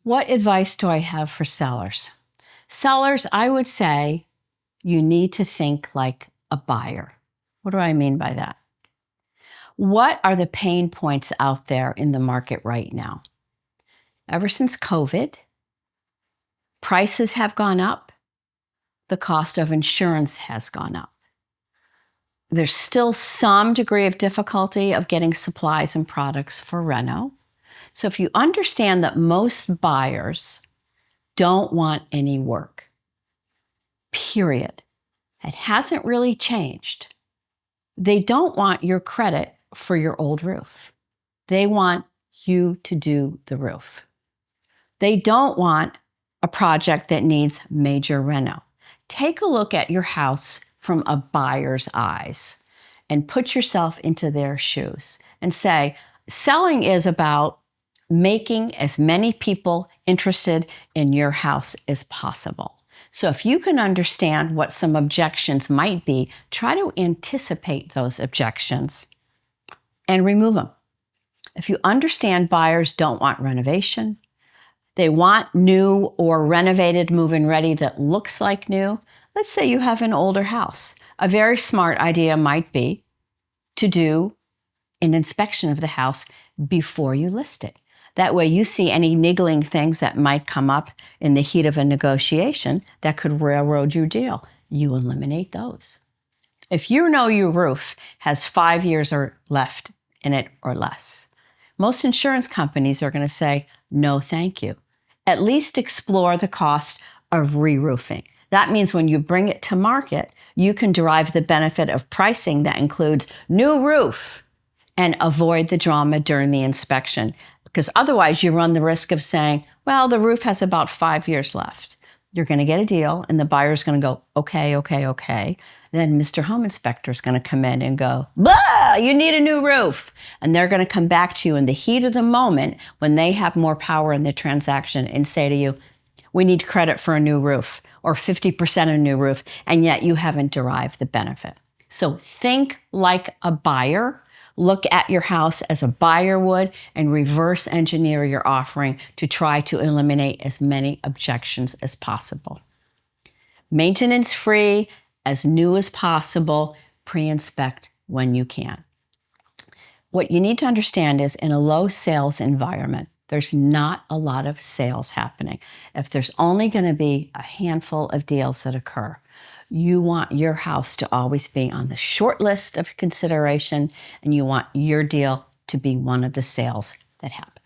What advice do I have for sellers? Sellers, I would say you need to think like a buyer. What do I mean by that? What are the pain points out there in the market right now? Ever since COVID, prices have gone up. The cost of insurance has gone up. There's still some degree of difficulty of getting supplies and products for reno. So if you understand that most buyers don't want any work, period. It hasn't really changed. They don't want your credit for your old roof. They want you to do the roof. They don't want a project that needs major reno. Take a look at your house from a buyer's eyes and put yourself into their shoes and say, selling is about making as many people interested in your house as possible. So if you can understand what some objections might be, try to anticipate those objections and remove them. If you understand buyers don't want renovation, they want new or renovated move-in ready that looks like new. Let's say you have an older house. A very smart idea might be to do an inspection of the house before you list it. That way you see any niggling things that might come up in the heat of a negotiation that could railroad your deal. You eliminate those. If you know your roof has 5 years or left in it or less, most insurance companies are going to say, no, thank you. At least explore the cost of re-roofing. That means when you bring it to market, you can derive the benefit of pricing that includes new roof and avoid the drama during the inspection. Because otherwise you run the risk of saying, well, the roof has about 5 years left. You're going to get a deal and the buyer's going to go, okay, okay, okay. Then Mr. Home Inspector is going to come in and go, blah, you need a new roof. And they're going to come back to you in the heat of the moment when they have more power in the transaction and say to you, we need credit for a new roof or 50% a new roof, and yet you haven't derived the benefit. So think like a buyer. Look at your house as a buyer would and reverse engineer your offering to try to eliminate as many objections as possible. Maintenance free, as new as possible, pre-inspect when you can. What you need to understand is in a low sales environment, there's not a lot of sales happening. If there's only going to be a handful of deals that occur, you want your house to always be on the short list of consideration, and you want your deal to be one of the sales that happen.